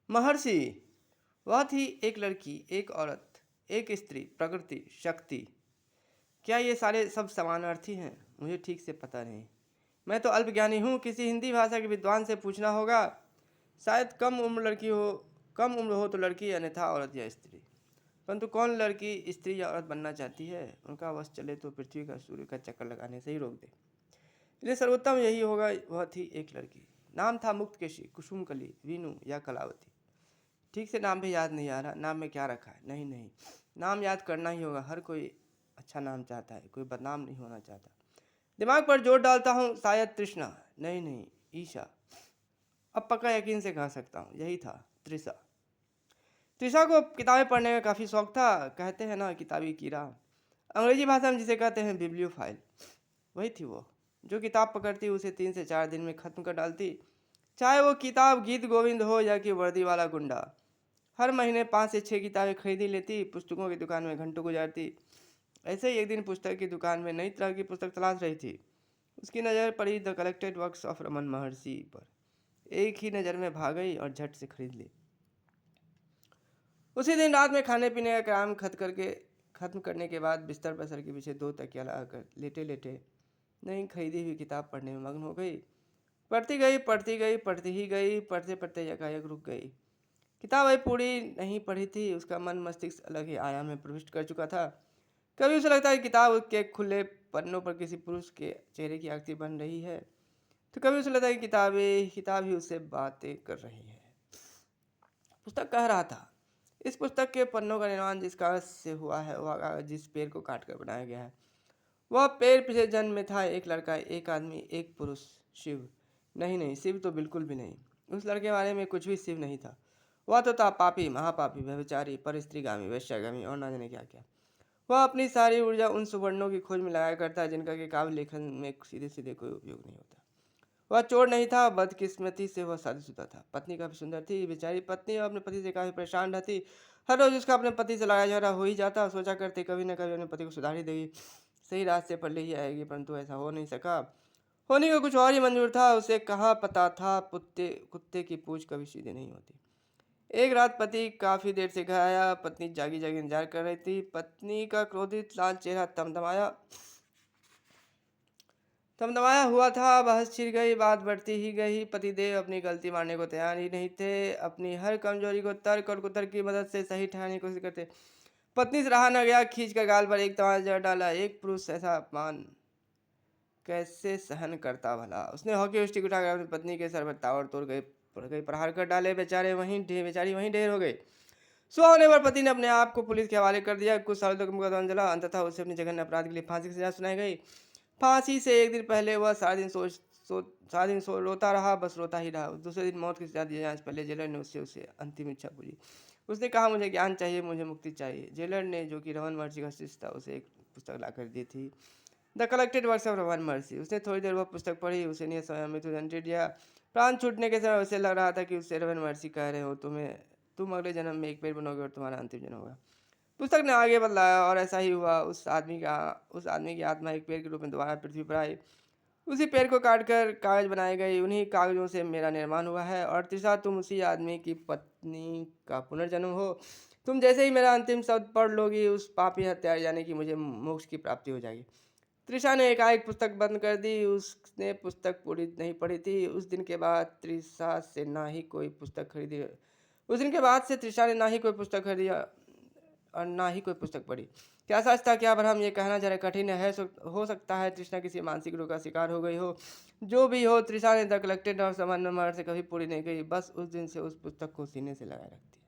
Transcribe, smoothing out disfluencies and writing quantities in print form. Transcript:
महर्षि। वह थी एक लड़की, एक औरत, एक स्त्री, प्रकृति, शक्ति। क्या ये सारे सब समानार्थी हैं? मुझे ठीक से पता नहीं। मैं तो अल्पज्ञानी हूँ। किसी हिंदी भाषा के विद्वान से पूछना होगा। शायद कम उम्र हो तो लड़की, अन्यथा औरत या स्त्री। परंतु कौन लड़की स्त्री या औरत बनना चाहती है? उनका वश चले तो पृथ्वी का सूर्य का चक्कर लगाने से ही रोक दे। इसलिए सर्वोत्तम यही होगा। वह थी एक लड़की। नाम था मुक्तकेशी, कुसुमकली, वीनू या कलावती। ठीक से नाम भी याद नहीं आ रहा। नाम में क्या रखा है? नहीं, नाम याद करना ही होगा। हर कोई अच्छा नाम चाहता है, कोई बदनाम नहीं होना चाहता। दिमाग पर जोर डालता हूँ। शायद तृष्णा। नहीं, ईशा। अब पक्का यकीन से कह सकता हूँ, यही था, तृषा। तृषा को किताबें पढ़ने का काफ़ी शौक था। कहते हैं ना, किताबी कीड़ा। अंग्रेजी भाषा में जिसे कहते हैं बिब्लियोफाइल। वही थी वो, जो किताब पकड़ती उसे 3 से 4 दिन में ख़त्म कर डालती। चाहे वो किताब गीत गोविंद हो या कि वर्दी वाला गुंडा। हर महीने 5 से 6 किताबें खरीदी लेती। पुस्तकों की दुकान में घंटों गुजारती। ऐसे ही एक दिन पुस्तक की दुकान में नई तरह की पुस्तक तलाश रही थी। उसकी नज़र पड़ी the collected works of Raman महर्षि पर। एक ही नज़र में भाग गई और झट से खरीद ली। उसी दिन रात में खाने पीने का काम खत्म करने के बाद बिस्तर पर सर के पीछे 2 तकिया लगाकर लेटे लेटे नई खरीदी हुई किताब पढ़ने में मग्न हो गई। पढ़ती ही गई। पढ़ते पढ़ते यकायक रुक गई। किताब अभी पूरी नहीं पढ़ी थी। उसका मन मस्तिष्क अलग ही आयाम में प्रविष्ट कर चुका था। कभी उसे लगता है कि किताब उसके खुले पन्नों पर किसी पुरुष के चेहरे की आकृति बन रही है, तो कभी उसे लगता है कि किताब ही उससे बातें कर रही है। पुस्तक कह रहा था। इस पुस्तक के पन्नों का निर्माण जिस कागज से हुआ है, वह कागज जिस पेड़ को काट कर बनाया गया है, वह पेड़ पिछले जन्म में था। एक लड़का, एक आदमी, एक पुरुष, शिव। नहीं, शिव तो बिल्कुल भी नहीं। उस लड़के के बारे में कुछ भी शिव नहीं था। वह तो था पापी, महापापी, व्यभिचारी, परस्त्रीगामी, वैश्यागामी और ना जाने क्या क्या। वह अपनी सारी ऊर्जा उन सुवर्णों की खोज में लगाया करता है जिनका कि काव्य लेखन में सीधे सीधे कोई उपयोग नहीं होता। वह चोर नहीं था। बदकिस्मती से वह शादीशुदा था। पत्नी काफी सुंदर थी। बेचारी पत्नी अपने पति से काफी परेशान रहती। हर रोज उसका अपने पति से लड़ाई झगड़ा हो ही जाता। सोचा करते कभी न कभी अपने पति को सुधार ही देगी, सही रास्ते पर ले ही आएगी, परंतु ऐसा हो नहीं सका। होने को कुछ और ही मंजूर था। उसे कहाँ पता था कुत्ते की पूंछ कभी सीधी नहीं होती। एक रात पति काफी देर से घर आया। पत्नी जागी जागी इंतजार कर रही थी। पत्नी का क्रोधित लाल चेहरा तमतमाया हुआ था। बहस छिड़ गई। बात बढ़ती ही गई। पतिदेव अपनी गलती मानने को तैयार ही नहीं थे। अपनी हर कमजोरी को तर्क और कुतर्क की मदद से सही ठहराने की कोशिश करते। पत्नी से रहा न गया। खींच कर गाल पर एक तमाचा डाला। एक पुरुष ऐसा अपमान कैसे सहन करता भला? उसने हॉकी स्टिक उठाकर अपनी पत्नी के सर पर ताबड़तोड़ गई प्रहार कर डाले। बेचारी वहीं ढेर हो गई। सुबह होने पर पति ने अपने आप को पुलिस के हवाले कर दिया। कुछ सालों तक मुकदमा चला। अंततः उसे अपनी जघन्य अपराध के लिए फांसी की सजा सुनाई गई। फांसी से एक दिन पहले वह सारा दिन रोता रहा। बस रोता ही रहा। दूसरे दिन मौत की सजा दिए जाने से पहले जेलर ने उसे अंतिम इच्छा पूछी। उसने कहा, मुझे ज्ञान चाहिए, मुझे मुक्ति चाहिए। जेलर ने, जो कि रमन महर्षि का शिष्य था, उसे एक पुस्तक ला कर दी थी, the collected works of Raman महर्षि। उसने थोड़ी देर वह पुस्तक पढ़ी। उसे नहीं समय मृत्युदंड दिया। प्राण छूटने के समय उसे लग रहा था कि उससे रमन महर्षि कह रहे हो, तुम अगले जन्म में एक पेड़ बनोगे और तुम्हारा अंतिम जन्म होगा। पुस्तक ने आगे बतलाया और ऐसा ही हुआ। उस आदमी की आत्मा एक पेड़ के रूप में दोबारा पृथ्वी पर आई। उसी पेड़ को काटकर कागज बनाए गए। उन्हीं कागजों से मेरा निर्माण हुआ है। और तृषा, तुम उसी आदमी की पत्नी का पुनर्जन्म हो। तुम जैसे ही मेरा अंतिम शब्द पढ़ लोगी, उस पापी हत्यारे यानी कि मुझे मोक्ष की प्राप्ति हो जाएगी। तृषा ने एकाएक पुस्तक बंद कर दी। उसने पुस्तक पूरी नहीं पढ़ी थी। उस दिन के बाद तृषा से ना ही कोई पुस्तक खरीदी। उस दिन के बाद से तृषा ने ना ही कोई पुस्तक खरीदी और ना ही कोई पुस्तक पढ़ी। क्या सच था, क्या भ्रम, ये कहना जरा कठिन है। हो सकता है तृष्णा किसी मानसिक रोग का शिकार हो गई हो। जो भी हो, तृषा ने द कलेक्टेड और सामान्य मार्ग से कभी पूरी नहीं गई। बस उस दिन से उस पुस्तक को सीने से लगाए रखती।